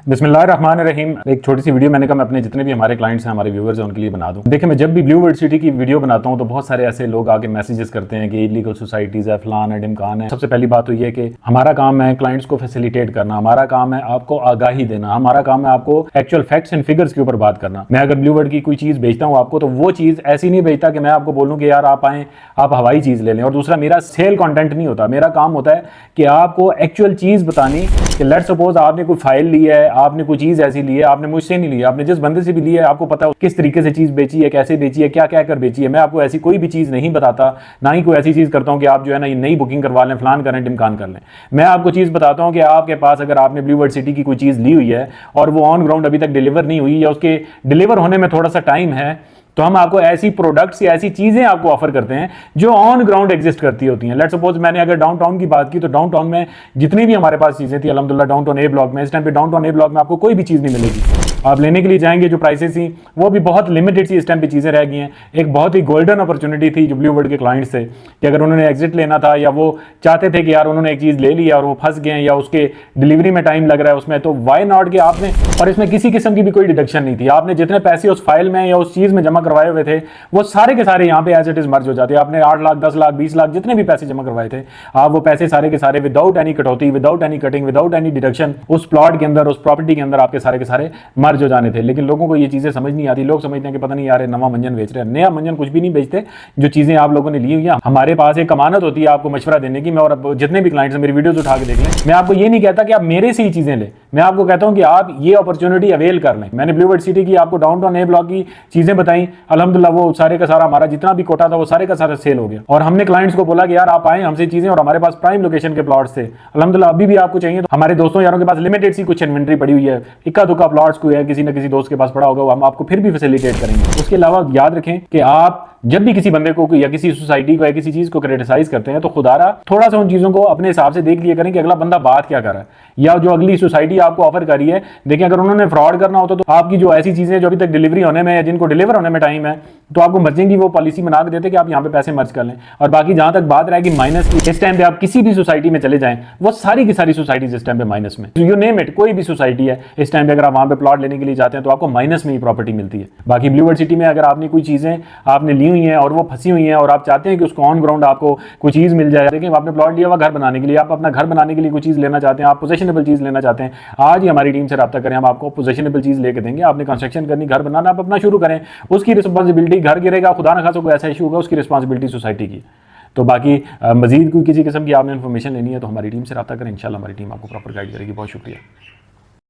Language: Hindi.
बिस्मिल्लाहिर्रहमानिर्रहीम। एक छोटी सी वीडियो मैंने कहा मैं अपने जितने भी हमारे क्लाइंट्स हैं, हमारे व्यूअर्स हैं, उनके लिए बना दूं। देखिए, मैं जब भी ब्लू वर्ल्ड सिटी की वीडियो बनाता हूं तो बहुत सारे ऐसे लोग आके मैसेजेस करते हैं कि इलीगल सोसाइटीज़ है, फलान है, ढिमकान है। सबसे पहली बात तो ये है कि हमारा काम है क्लाइंट्स को फैसिलिटेट करना, हमारा काम है आपको आगाही देना, हमारा काम है आपको एक्चुअल फैक्ट्स एंड फिगर्स के ऊपर बात करना। मैं अगर ब्लू वर्ल्ड की कोई चीज़ बेचता हूँ आपको, तो वो चीज़ ऐसी नहीं बेचता कि मैं आपको बोलूँ कि यार आप आएँ, आप हवाई चीज़ ले लें। और दूसरा, मेरा सेल कॉन्टेंट नहीं होता। मेरा काम होता है कि आपको एक्चुअल चीज़ बतानी कि लेट सपोज आपने कोई फाइल ली है, आपने कोई चीज़ ऐसी ली है, आपने मुझसे नहीं ली, आपने जिस बंदे से भी ली है, आपको पता है किस तरीके से चीज़ बेची है, कैसे बेची है, क्या क्या कर बेची है। मैं आपको ऐसी कोई भी चीज़ नहीं बताता, ना ही कोई ऐसी चीज़ करता हूँ कि आप जो है ना ये नई बुकिंग करवा लें, फलान करें, ढिमकान कर लें। मैं आपको चीज़ बताता हूँ कि आपके पास अगर आपने ब्लू वर्ल्ड सिटी की कोई चीज़ ली हुई है और वो ऑन ग्राउंड अभी तक डिलीवर नहीं हुई या उसके डिलीवर होने में थोड़ा सा टाइम है, तो हम आपको ऐसी प्रोडक्ट्स या ऐसी चीजें आपको ऑफर करते हैं जो ऑन ग्राउंड एग्जिस्ट करती होती हैं। लेट्स सपोज मैंने अगर डाउनटाउन की बात की, तो डाउनटाउन में जितनी भी हमारे पास चीजें थी, अल्हम्दुलिल्लाह डाउनटाउन ए ब्लॉक में, इस टाइम पे डाउनटाउन ए ब्लॉक में आपको कोई भी चीज नहीं मिलेगी। आप लेने के लिए जाएंगे, जो प्राइसेस थी वो भी बहुत लिमिटेड सी इस टाइम पे चीजें रह गई हैं। एक बहुत ही गोल्डन अपॉर्चुनिटी थी जो ब्लू वर्ल्ड के क्लाइंट्स से, कि अगर उन्होंने एग्जिट लेना था या वो चाहते थे कि यार उन्होंने एक चीज ले ली और वो फंस गए या उसके डिलीवरी में टाइम लग रहा है उसमें, तो वाई नॉट कि आपने, और इसमें किसी किस्म की भी कोई डिडक्शन नहीं थी। आपने जितने पैसे उस फाइल में या उस चीज में जमा करवाए हुए थे वो सारे के सारे यहाँ पे एज इट इज मर्ज हो जाते हैं। आपने 8 लाख 10 लाख 20 लाख जितने भी पैसे जमा करवाए थे, आप वो पैसे सारे के सारे विदाउट एनी कटौती, without any cutting, without any deduction उस प्लॉट के अंदर, उस प्रॉपर्टी के अंदर आपके सारे के सारे मर्ज हो जाने थे। लेकिन लोगों को ये चीजें समझ नहीं आती। लोग समझते हैं कि पता नहीं यार नवा मंजन बेच रहे हैं। नया मंजन कुछ भी नहीं बेचते। जो चीजें आप लोगों ने ली हुई है, हमारे पास एक अमानत होती है आपको मशवरा देने की। मैं और जितने भी क्लाइंट्स मेरी वीडियोस उठा के देख लें, मैं आपको ये नहीं कहता कि आप मेरे से ही चीजें लें, मैं आपको कहता हूं कि आप ये अपॉर्चुनिटी अवेल कर लें। मैंने ब्लू वर्ल्ड सिटी की आपको डाउनटाउन ए ब्लॉक की चीजें बताई, अल्हम्दुलिल्लाह वो सारे का सारा हमारा जितना भी कोटा था वो सारे का सारा सेल हो गया। और हमने क्लाइंट्स को बोला कि यार आप आए हमसे चीजें, और हमारे पास प्राइम लोकेशन के प्लॉट्स थे। अल्हम्दुलिल्लाह अभी भी आपको चाहिए तो हमारे दोस्तों यारों के पास लिमिटेड सी कुछ इन्वेंट्री पड़ी हुई है, इक्का दुक्का प्लॉट्स को है, किसी ना किसी दोस्त के पास पड़ा होगा, हम आपको फिर भी फैसिलिटेट करेंगे। उसके अलावा याद रखें कि आप जब भी किसी बंदे को या किसी सोसाइटी को या किसी चीज को क्रिटिसाइज करते हैं, तो खुदारा थोड़ा सा उन चीजों को अपने हिसाब से देख लिया करें कि अगला बंदा बात क्या कर रहा है, या जो अगली सोसाइटी आपको ऑफर कर रही है। देखिए, अगर उन्होंने फ्रॉड करना होता तो आपकी जो ऐसी चीजें जो अभी तक डिलीवरी होने में या जिनको डिलीवर होने में टाइम है, तो आपको मर्जिंग की वो पॉलिसी बना के देते कि आप यहाँ पे पैसे मर्ज कर लें। और बाकी जहां तक बात रहेगी माइनस की, इस टाइम पे आप किसी भी सोसाइटी में चले जाएं, वो सारी की सारी सोसाइटीज इस टाइम पे माइनस में, यू नेम इट, कोई भी सोसाइटी है इस टाइम पे अगर आप वहां पे प्लॉट लेने के लिए जाते हैं तो आपको माइनस में ही प्रॉपर्टी मिलती है। बाकी ब्लू वर्ल्ड सिटी में अगर आपने कोई चीजें आपने ली हुई हैं और वो फंसी हुई हैं और आप चाहते हैं कि उसको ऑन ग्राउंड आपको कोई चीज मिल जाए, देखिए आपने प्लॉट लिया हुआ घर बनाने के लिए, आप अपना घर बनाने के लिए कोई चीज लेना चाहते हैं, आप पोजेशनेबल चीज लेना चाहते हैं, आज ही हमारी टीम से राब्ता करें, हम आपको पोजेशनेबल चीज लेके देंगे। आपने कंस्ट्रक्शन करनी, घर बनाना, आप अपना शुरू करें, उसकी रिस्पॉन्सिबिलिटी, घर गिरेगा खुदा न खासा कोई ऐसा इशू होगा, उसकी रिस्पॉन्सिबिलिटी सोसाइटी की। तो बाकी मजीद कोई किसी किस्म की आपने इन्फॉर्मेशन लेनी है तो हमारी टीम से राब्ता करें, इंशाल्लाह हमारी टीम आपको प्रॉपर गाइड करेगी। बहुत शुक्रिया।